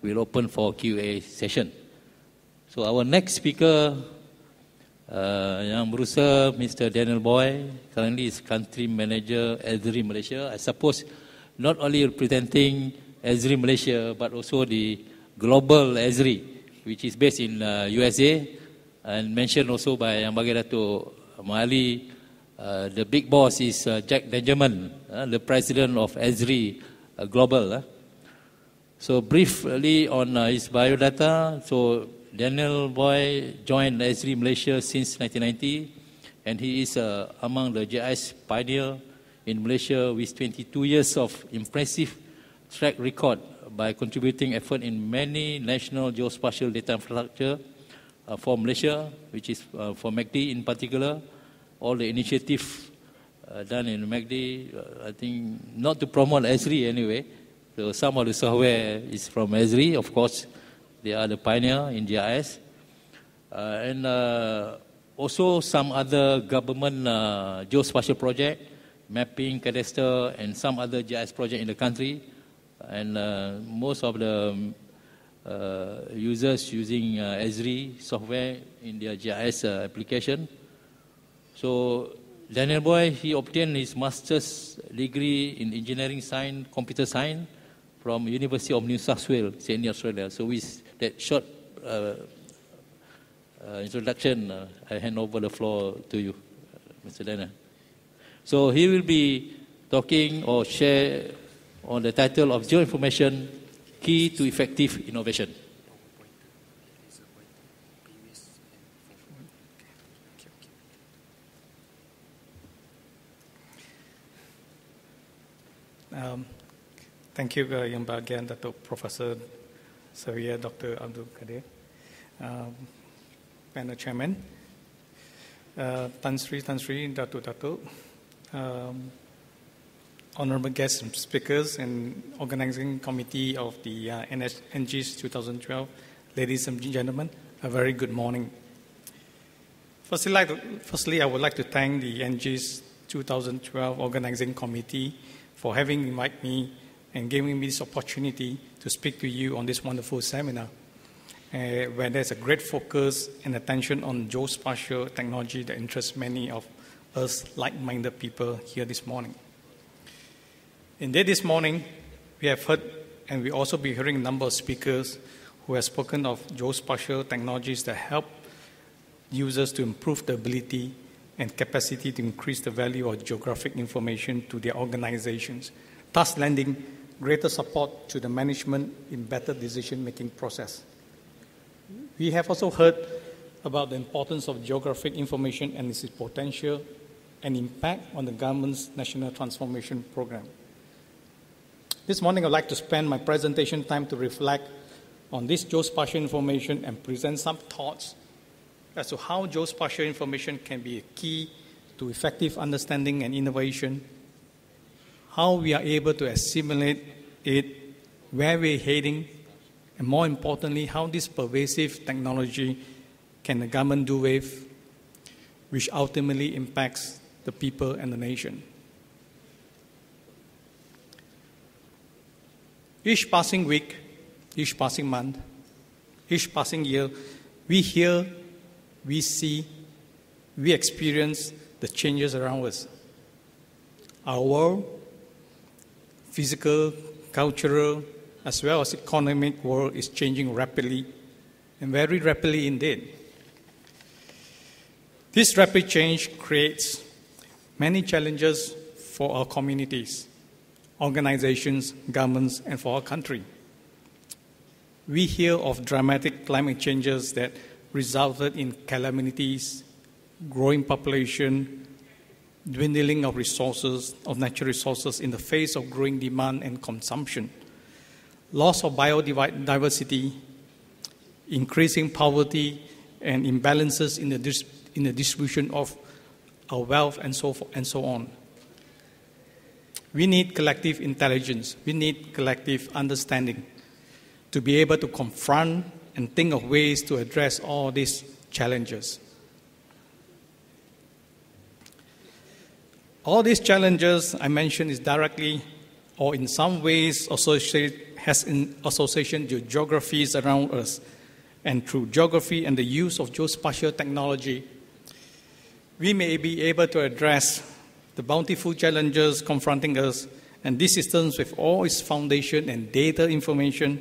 we'll open for Q&A session. So our next speaker, yang berusaha, Mr. Daniel Boy, currently is Country Manager Esri Malaysia. I suppose not only representing Esri Malaysia, but also the global Esri, which is based in USA, and mentioned also by Yang Bagai Dato' Mahali. The big boss is Jack Benjamin, the president of Esri Global. So briefly on his biodata, so Daniel Boy joined Esri Malaysia since 1990, and he is among the GIS pioneer in Malaysia with 22 years of impressive track record by contributing effort in many national geospatial data infrastructure for Malaysia, which is for MACD in particular. All the initiative done in MACD, I think not to promote Esri anyway. So some of the software is from Esri, of course. They are the pioneer in GIS. And also some other government geospatial project, mapping, cadastre, and some other GIS project in the country. And most of the users using Esri software in their GIS application. So Daniel Boy, he obtained his master's degree in engineering science, computer science from University of New South Wales, Sydney, Australia. So with that short introduction, I hand over the floor to you, Mr. Daniel. So he will be talking or share on the title of Geo-Information, Key to Effective Innovation. Thank you, Yang Bagian, Dato' Professor Xavier, Dr. Abdul Kadir, panel chairman, Tan Sri, Dato', honorable guest speakers and organizing committee of the NG's 2012, ladies and gentlemen, a very good morning. Firstly, I would like to thank the NG's 2012 organizing committee for having invited me and giving me this opportunity to speak to you on this wonderful seminar, where there's a great focus and attention on geospatial technology that interests many of us like-minded people here this morning. Indeed, this morning, we have heard, and we also be hearing a number of speakers who have spoken of geospatial technologies that help users to improve the ability and capacity to increase the value of geographic information to their organizations, thus lending greater support to the management in better decision-making process. We have also heard about the importance of geographic information and its potential and impact on the government's National Transformation Program. This morning, I'd like to spend my presentation time to reflect on this geospatial information and present some thoughts as to how geospatial information can be a key to effective understanding and innovation, how we are able to assimilate it, where we're heading, and more importantly, how this pervasive technology can the government do with, which ultimately impacts the people and the nation. Each passing week, each passing month, each passing year, we hear, we see, we experience the changes around us. Our world, physical, cultural, as well as economic world is changing rapidly, and very rapidly indeed. This rapid change creates many challenges for our communities, organizations, governments, and for our country. We hear of dramatic climate changes that resulted in calamities, growing population, dwindling of resources, of natural resources in the face of growing demand and consumption, loss of biodiversity, increasing poverty, and imbalances in the distribution of our wealth, and so forth, and so on. We need collective intelligence. We need collective understanding to be able to confront and think of ways to address all these challenges. All these challenges I mentioned is directly or in some ways associated has in association to geographies around us. And through geography and the use of geospatial technology, we may be able to address the bountiful challenges confronting us, and these systems, with all its foundation and data information,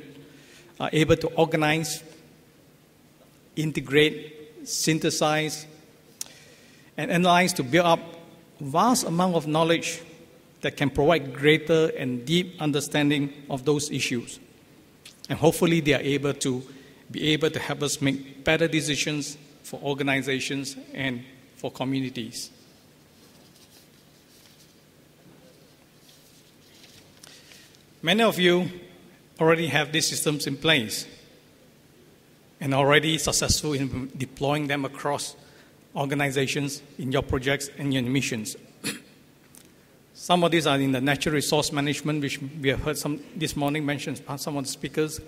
are able to organize, integrate, synthesize, and analyze to build up vast amount of knowledge that can provide greater and deep understanding of those issues. And hopefully they are able to help us make better decisions for organizations and for communities. Many of you already have these systems in place and already successful in deploying them across organizations in your projects and your missions. Some of these are in the natural resource management, which we have heard some this morning mentioned by some of the speakers.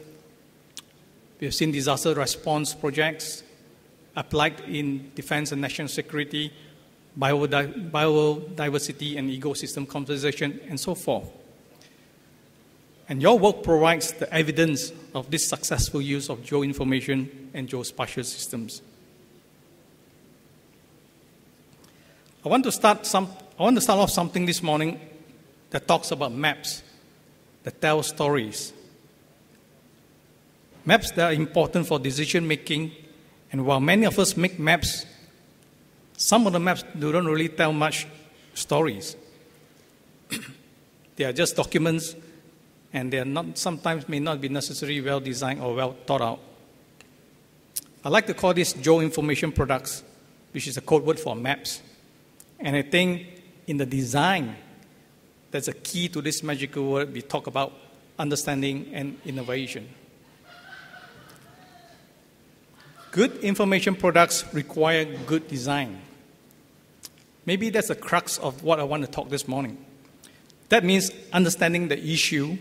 We have seen disaster response projects applied in defense and national security, biodiversity and ecosystem conservation, and so forth. And your work provides the evidence of this successful use of geoinformation and geospatial systems. I want to start off something this morning that talks about maps, that tell stories. Maps that are important for decision making, and while many of us make maps, some of the maps don't really tell much stories. They are just documents, and they are not, sometimes may not be necessarily well designed or well thought out. I like to call this Geo-Information products, which is a code word for maps. And I think in the design, that's a key to this magical word we talk about understanding and innovation. Good information products require good design. Maybe that's the crux of what I want to talk this morning. That means understanding the issue,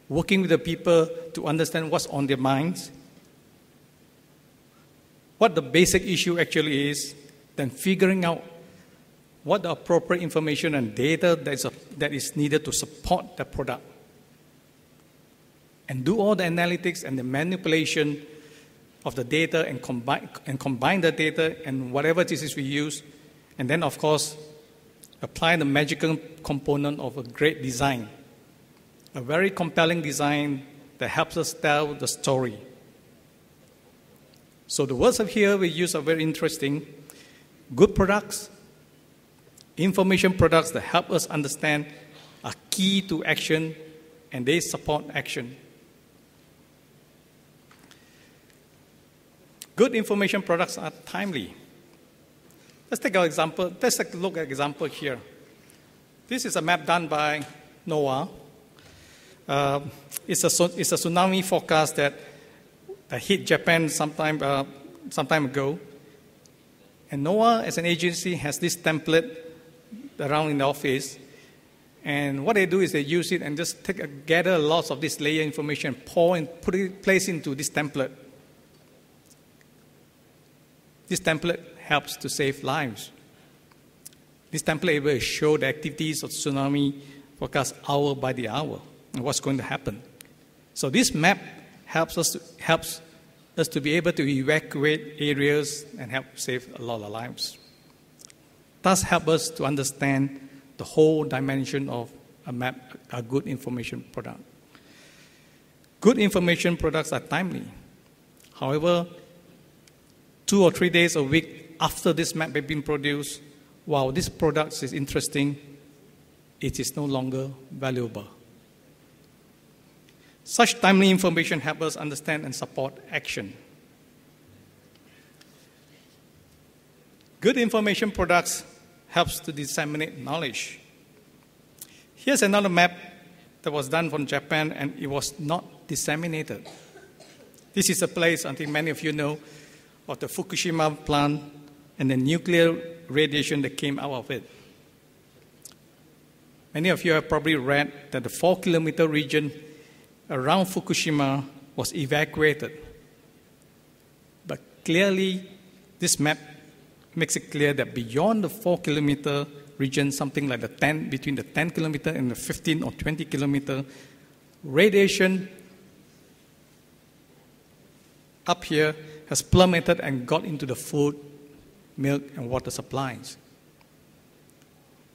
working with the people to understand what's on their minds, what the basic issue actually is, then figuring out what the appropriate information and data that is needed to support the product. And do all the analytics and the manipulation of the data and combine the data and whatever it is we use. And then, of course, apply the magical component of a great design. A very compelling design that helps us tell the story. So the words of here we use are very interesting. Good products, information products that help us understand are key to action, and they support action. Good information products are timely. Let's take an example. Let's take a look at an example here. This is a map done by NOAA. It's a tsunami forecast that hit Japan some time ago. And NOAA, as an agency, has this template around in the office. And what they do is they use it and just gather lots of this layer information, pour and place into this template. This template helps to save lives. This template will show the activities of tsunami forecast hour by the hour and what's going to happen. So this map helps us to be able to evacuate areas and help save a lot of lives. Thus help us to understand the whole dimension of a map, a good information product. Good information products are timely. However, 2 or 3 days a week after this map has been produced, while this product is interesting, it is no longer valuable. Such timely information helps us understand and support action. Good information products helps to disseminate knowledge. Here's another map that was done from Japan, and it was not disseminated. This is a place, I think many of you know, of the Fukushima plant and the nuclear radiation that came out of it. Many of you have probably read that the 4-kilometer region around Fukushima was evacuated. But clearly, this map makes it clear that beyond the 4-kilometer region, something like between the 10-kilometer and the 15 or 20-kilometer, radiation up here has plummeted and got into the food, milk, and water supplies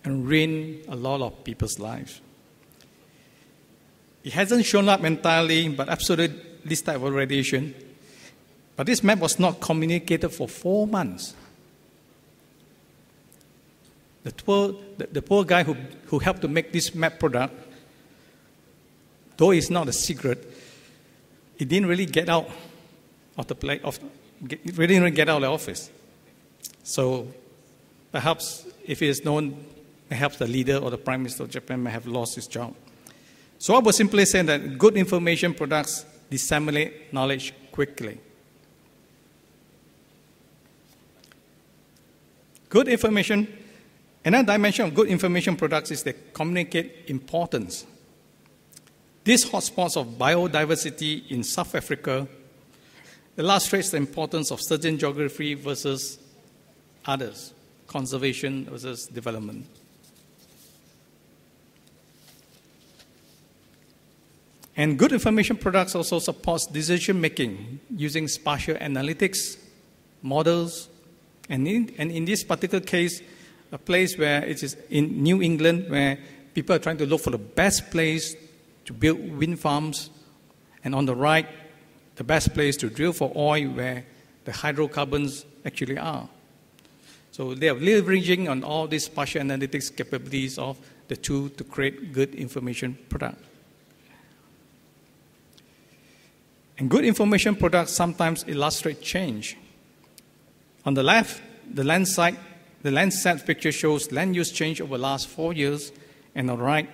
and ruined a lot of people's lives. It hasn't shown up entirely, but absolutely this type of radiation. But this map was not communicated for 4 months. The poor guy who helped to make this map product, though it's not a secret, he didn't really get out of the office. So perhaps if it is known, perhaps the leader or the Prime Minister of Japan may have lost his job. So I would simply say that good information products disseminate knowledge quickly. Good information, another dimension of good information products is they communicate importance. These hotspots of biodiversity in South Africa illustrates the importance of certain geography versus others, conservation versus development. And good information products also supports decision making using spatial analytics, models, and in this particular case, a place where it is in New England where people are trying to look for the best place to build wind farms, and on the right, the best place to drill for oil where the hydrocarbons actually are. So they are leveraging on all these spatial analytics capabilities of the tool to create good information product. And good information products sometimes illustrate change. On the left, the Landsat picture shows land use change over the last 4 years, and on the right,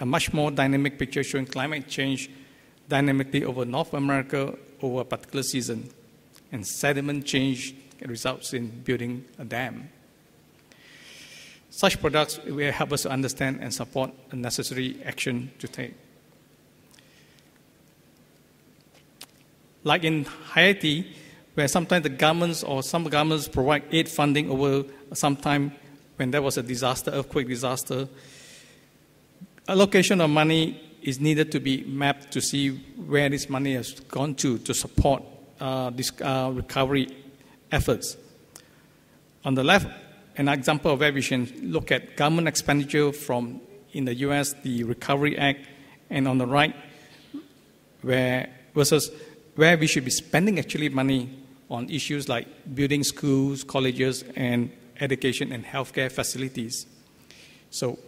a much more dynamic picture showing climate change dynamically over North America over a particular season, and sediment change results in building a dam. Such products will help us to understand and support the necessary action to take. Like in Haiti, where sometimes the governments or some governments provide aid funding over some time when there was a disaster, earthquake disaster, allocation of money is needed to be mapped to see where this money has gone to support this recovery efforts. On the left, an example of where we can look at government expenditure from, in the US, the Recovery Act, and on the right, versus where we should be spending actually money on issues like building schools, colleges, and education and healthcare facilities. So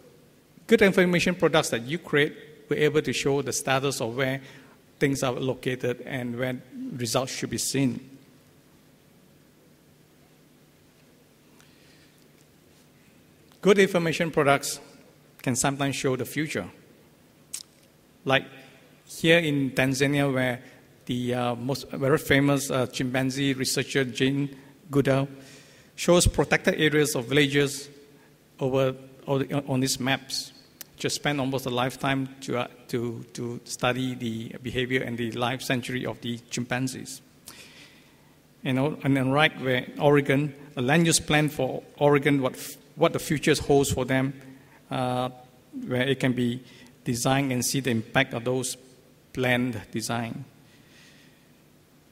good information products that you create will be able to show the status of where things are located and where results should be seen. Good information products can sometimes show the future. Like here in Tanzania, where the very famous chimpanzee researcher Jane Goodall shows protected areas of villages on these maps. Just spent almost a lifetime to study the behavior and the life century of the chimpanzees. And on the right, where Oregon, a land use plan for Oregon, what the future holds for them, where it can be designed and see the impact of those planned design.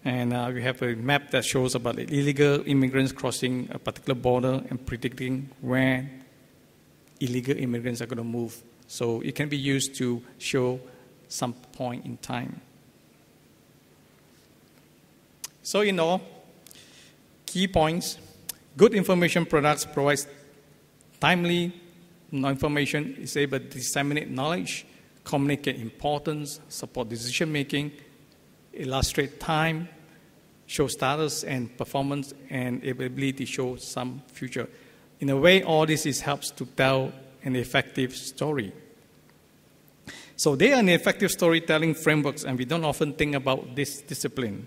And we have a map that shows about illegal immigrants crossing a particular border and predicting where illegal immigrants are going to move. So it can be used to show some point in time. So in all, key points, good information products provides timely information, is able to disseminate knowledge, communicate importance, support decision making, illustrate time, show status and performance, and ability to show some future. In a way, all this helps to tell an effective story. So they are an effective storytelling frameworks, and we don't often think about this discipline.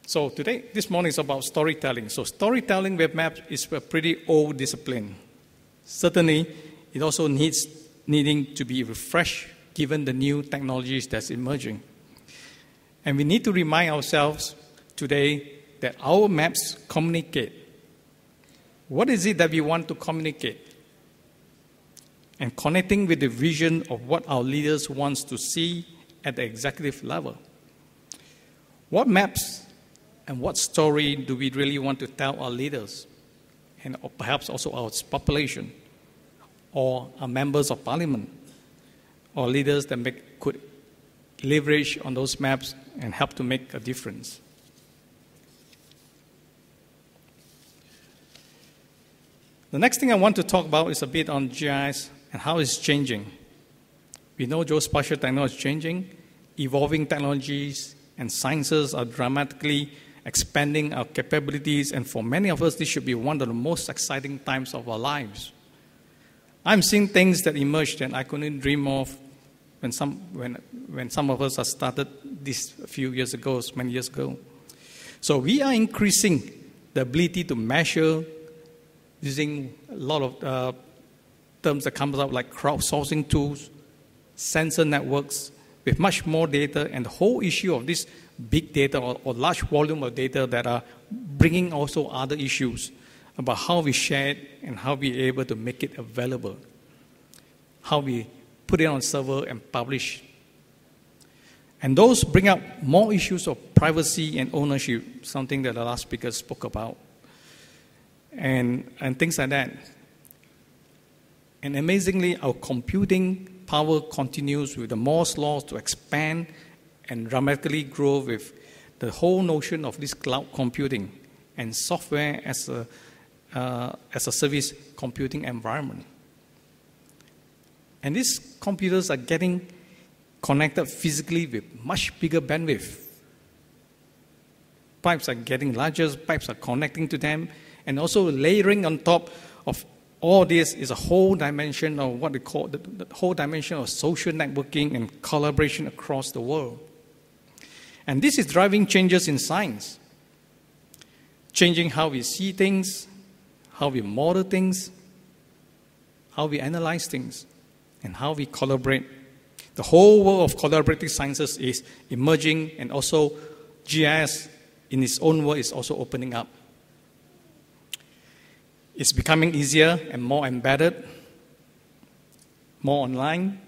So today, this morning is about storytelling. So storytelling with maps is a pretty old discipline. Certainly, it also needing to be refreshed given the new technologies that's emerging. And we need to remind ourselves today that our maps communicate. What is it that we want to communicate? and connecting with the vision of what our leaders want to see at the executive level. What maps and what story do we really want to tell our leaders, and perhaps also our population, or our members of parliament, or leaders that could leverage on those maps and help to make a difference? The next thing I want to talk about is a bit on GIS and how it's changing. We know geospatial technology is changing, evolving technologies and sciences are dramatically expanding our capabilities, and for many of us, this should be one of the most exciting times of our lives. I'm seeing things that emerged that I couldn't dream of when some of us have started this a few years ago, many years ago. So we are increasing the ability to measure using a lot of terms that comes up like crowdsourcing tools, sensor networks, with much more data, and the whole issue of this big data or large volume of data that are bringing also other issues about how we share it and how we are able to make it available, how we put it on server and publish. And those bring up more issues of privacy and ownership, something that the last speaker spoke about, and things like that. And amazingly, our computing power continues with the Moore's law to expand and dramatically grow with the whole notion of this cloud computing and software as a service computing environment. And these computers are getting connected physically with much bigger bandwidth. Pipes are getting larger, pipes are connecting to them, and also layering on top of all this is a whole dimension of what we call the whole dimension of social networking and collaboration across the world. And this is driving changes in science, changing how we see things, how we model things, how we analyze things, and how we collaborate. The whole world of collaborative sciences is emerging, and also GIS in its own way is also opening up. It's becoming easier and more embedded, more online,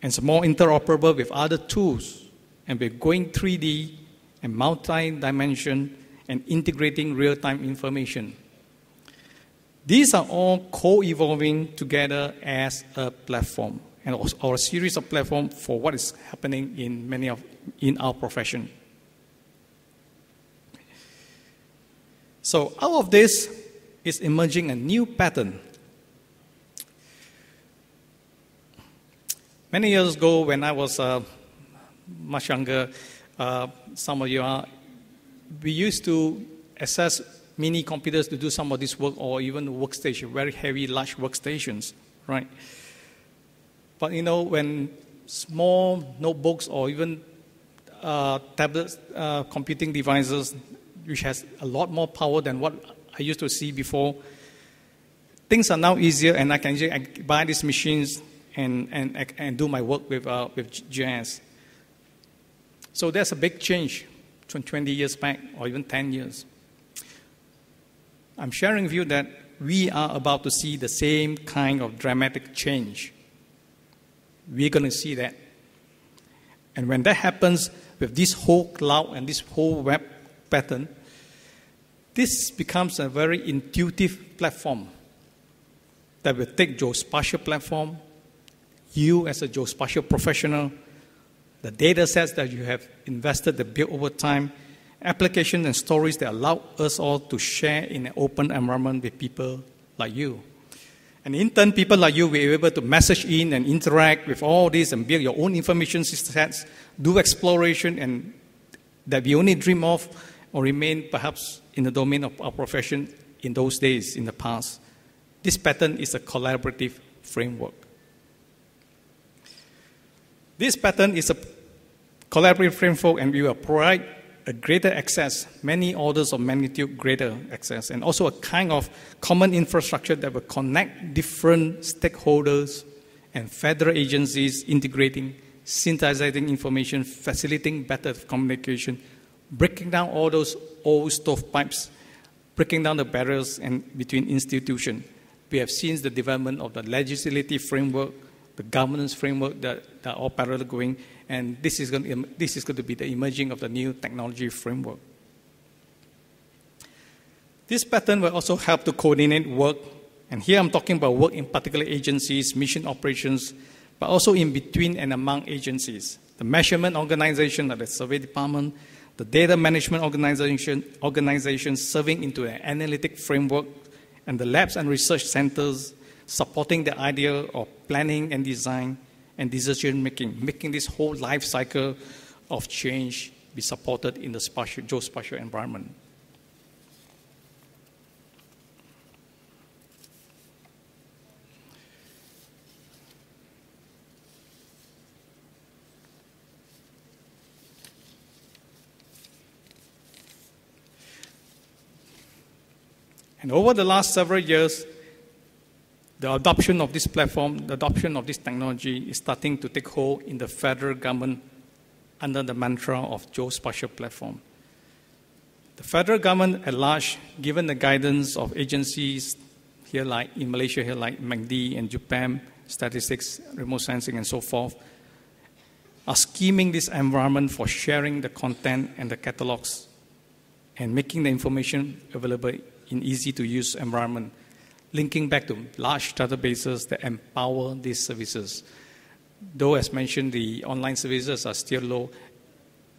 and it's more interoperable with other tools. And we're going 3D and multi-dimension and integrating real-time information. These are all co-evolving together as a platform, or a series of platforms for what is happening in our profession. So out of this is emerging a new pattern. Many years ago, when I was much younger, some of you are, we used to access mini computers to do some of this work, or even workstation, very heavy, large workstations, right? But you know, when small notebooks or even tablets, computing devices, which has a lot more power than what I used to see before, things are now easier, and I can buy these machines and do my work with GIS. So there's a big change from 20 years back, or even 10 years. I'm sharing with you that we are about to see the same kind of dramatic change. We're going to see that. And when that happens with this whole cloud and this whole web pattern, this becomes a very intuitive platform that will take geospatial platform, you as a geospatial professional, the data sets that you have invested, that built over time, applications and stories that allow us all to share in an open environment with people like you. And in turn, people like you will be able to message in and interact with all this and build your own information sets, do exploration, and that we only dream of or remain perhaps in the domain of our profession in those days, in the past. This pattern is a collaborative framework. This pattern is a collaborative framework, and we will provide a greater access, many orders of magnitude greater access, and also a kind of common infrastructure that will connect different stakeholders and federal agencies, integrating, synthesizing information, facilitating better communication, breaking down all those old stovepipes, breaking down the barriers between institutions. we have seen the development of the legislative framework, the governance framework that are all parallel going, and this is going to be the emerging of the new technology framework. This pattern will also help to coordinate work, and here I'm talking about work in particular agencies, mission operations, but also in between and among agencies. The measurement organization of the survey department, the data management organization serving into an analytic framework, and the labs and research centers supporting the idea of planning and design and decision making, making this whole life cycle of change be supported in the geospatial environment. And over the last several years, the adoption of this platform, the adoption of this technology is starting to take hold in the federal government under the mantra of geospatial platform. The federal government at large, given the guidance of agencies here like in Malaysia, here like MACD and JUPAM, statistics, remote sensing, and so forth, are scheming this environment for sharing the content and the catalogs and making the information available in easy-to-use environment, linking back to large databases that empower these services. Though, as mentioned, the online services are still low,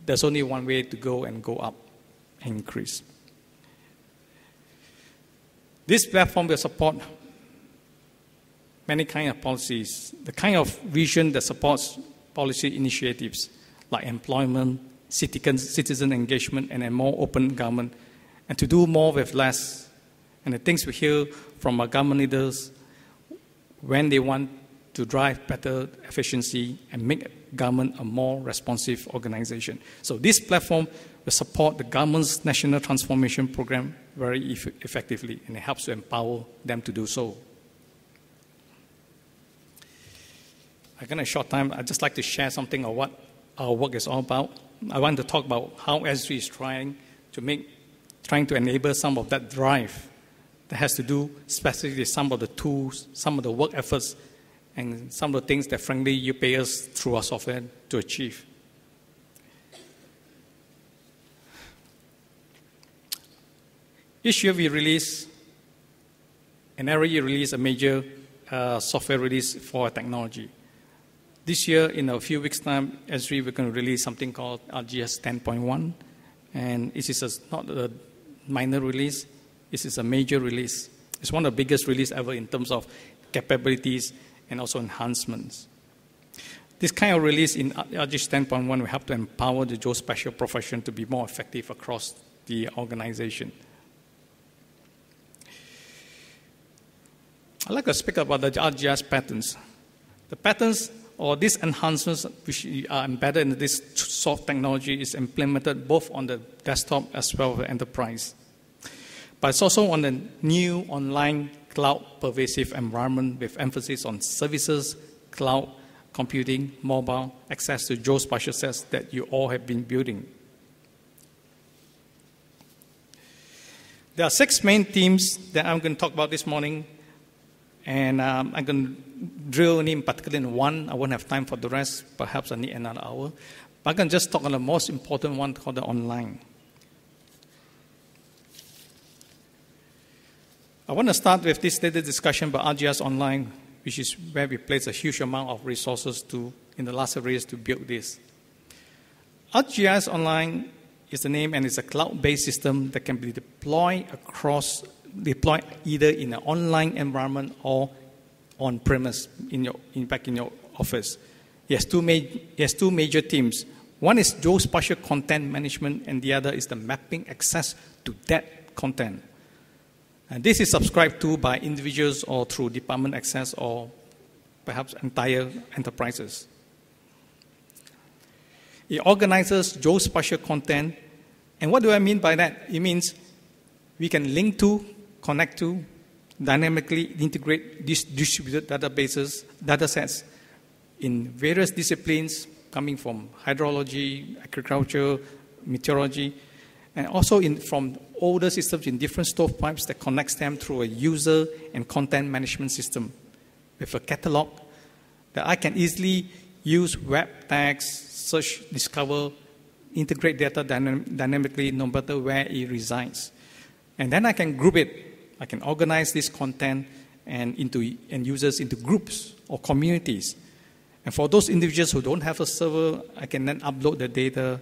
there's only one way to go and go up and increase. This platform will support many kinds of policies, the kind of vision that supports policy initiatives like employment, citizen engagement, and a more open government, and to do more with less. And the things we hear from our government leaders when they want to drive better efficiency and make government a more responsive organization. So this platform will support the government's national transformation program very effectively, and it helps to empower them to do so. I got a short time. I'd just like to share something of what our work is all about. I want to talk about how SG is trying to enable some of that drive that has to do specifically with some of the tools, some of the work efforts, and some of the things that, frankly, you pay us through our software to achieve. Each year we release, and every year release a major software release for technology. This year, in a few weeks' time, SG, we're going to release something called RGS 10.1, and it is not a minor release. This is a major release. It's one of the biggest releases ever in terms of capabilities and also enhancements. This kind of release in RGS 10.1 will help to empower the geospatial profession to be more effective across the organization. I'd like to speak about the RGS patterns. The patterns or these enhancements which are embedded in this soft technology is implemented both on the desktop as well as the enterprise. But it's also on the new online cloud pervasive environment with emphasis on services, cloud, computing, mobile, access to geospatial sets that you all have been building. There are 6 main themes that I'm going to talk about this morning, and I'm going to drill in particular in one. I won't have time for the rest. Perhaps I need another hour. But I can just talk on the most important one called the online. I want to start with this little discussion about RGS Online, which is where we place a huge amount of resources in the last several years to build this. RGS Online is the name, and it's a cloud-based system that can be deployed either in an online environment or on-premise back in your office. It has two major teams. One is geospatial content management, and the other is the mapping access to that content. And this is subscribed to by individuals or through department access or perhaps entire enterprises. It organizes geospatial content. And what do I mean by that? It means we can link to, connect to, dynamically integrate these distributed data sets in various disciplines coming from hydrology, agriculture, meteorology, and also from older systems in different stovepipes that connects them through a user and content management system with a catalog that I can easily use web tags, search, discover, integrate data dynamically no matter where it resides. And then I can group it. I can organize this content and users into groups or communities. And for those individuals who don't have a server, I can then upload the data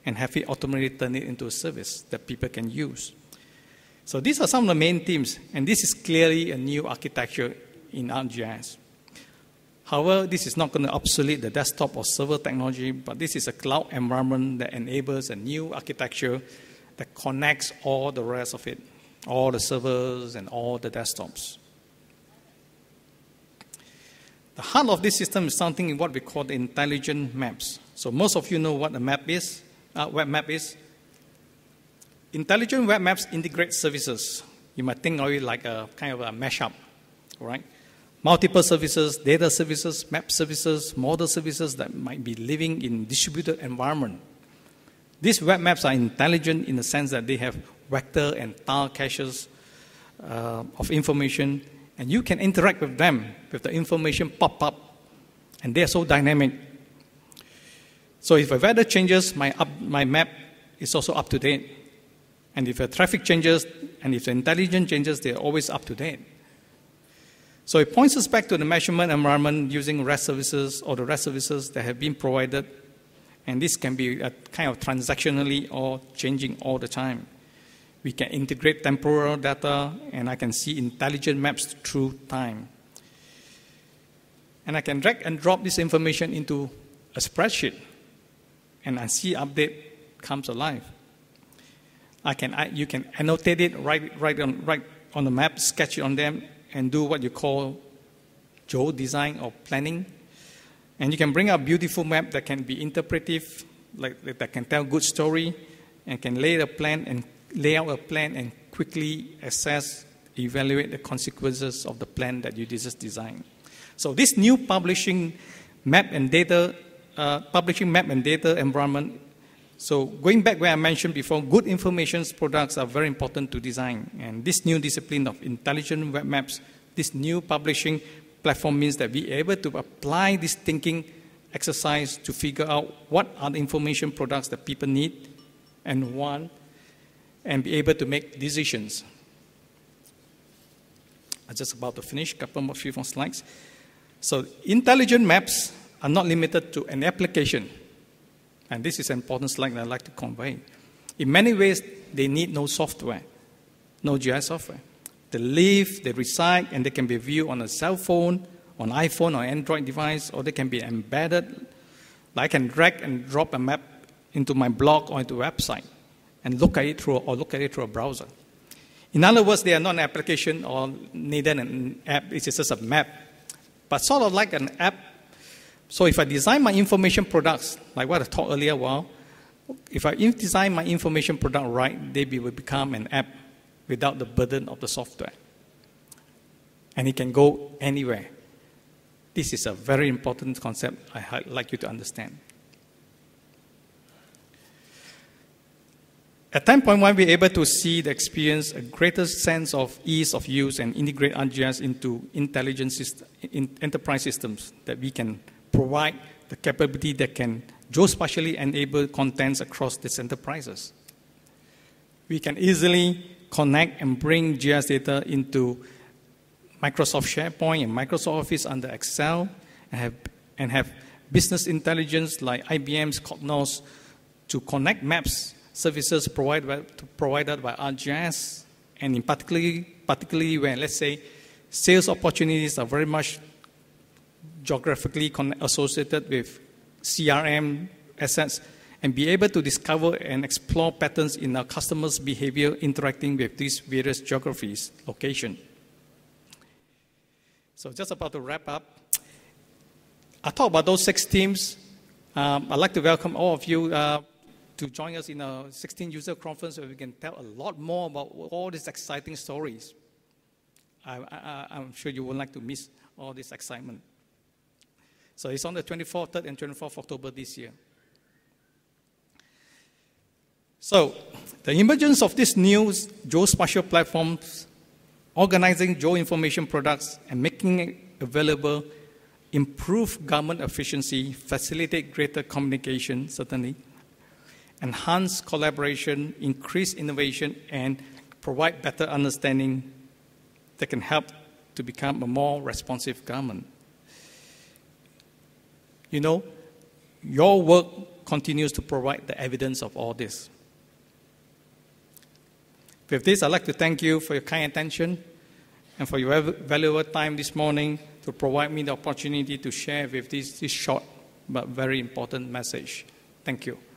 and have it automatically turn it into a service that people can use. So these are some of the main themes, and this is clearly a new architecture in ArcGIS. However, this is not going to obsolete the desktop or server technology, but this is a cloud environment that enables a new architecture that connects all the rest of it, all the servers and all the desktops. The heart of this system is something in what we call the intelligent maps. So most of you know what a map is, web map is. Intelligent web maps integrate services. You might think of it like a kind of a mashup, right? Multiple services, data services, map services, model services that might be living in distributed environment. These web maps are intelligent in the sense that they have vector and tile caches of information, and you can interact with them with the information pop up, and they are so dynamic. So if the weather changes, my map is also up to date. And if the traffic changes, and if the intelligence changes, they're always up to date. So it points us back to the measurement environment using REST services or the REST services that have been provided. And this can be kind of transactionally or changing all the time. We can integrate temporal data, and I can see intelligent maps through time. And I can drag and drop this information into a spreadsheet, and I see update comes alive. You can annotate it right on the map, sketch it on them, and do what you call geo design or planning. And you can bring out a beautiful map that can be interpretive, that can tell a good story, and can lay out a plan and quickly assess, evaluate the consequences of the plan that you just designed. So this new publishing map and data environment. So going back where I mentioned before, good information products are very important to design. And this new discipline of intelligent web maps, this new publishing platform means that we are able to apply this thinking exercise to figure out what are the information products that people need and want, and be able to make decisions. I'm just about to finish, a few more slides. So intelligent maps are not limited to an application. And this is an important slide that I'd like to convey. In many ways, they need no software, no GIS software. They live, they reside, and they can be viewed on a cell phone, on iPhone or Android device, or they can be embedded. I can drag and drop a map into my blog or into a website and look at it through a browser. In other words, they are not an application or neither an app. It's just a map, but sort of like an app. So if I design my information products, like what I talked earlier, if I design my information product right, they will become an app without the burden of the software. And it can go anywhere. This is a very important concept I'd like you to understand. At 10.1, we're able to see the experience, a greater sense of ease of use and integrate ArcGIS into enterprise systems that we can provide the capability that can geospatially enable contents across these enterprises. We can easily connect and bring GIS data into Microsoft SharePoint and Microsoft Office under Excel, and have business intelligence like IBM's Cognos to connect maps services provided by ArcGIS, and in particularly when, let's say, sales opportunities are very much geographically associated with CRM assets, and be able to discover and explore patterns in our customers' behavior interacting with these various geographies, location. So just about to wrap up, I talked about those 6 themes. I'd like to welcome all of you to join us in our 16 user conference where we can tell a lot more about all these exciting stories. I'm sure you would like to miss all this excitement. So it's on the 24th, 3rd, and 24th of October this year. So The emergence of these new geospatial platforms, organizing Geo-Information products and making it available, improve government efficiency, facilitate greater communication, certainly, enhance collaboration, increase innovation, and provide better understanding that can help to become a more responsive government. You know, your work continues to provide the evidence of all this. With this, I'd like to thank you for your kind attention and for your valuable time this morning to provide me the opportunity to share with this short but very important message. Thank you.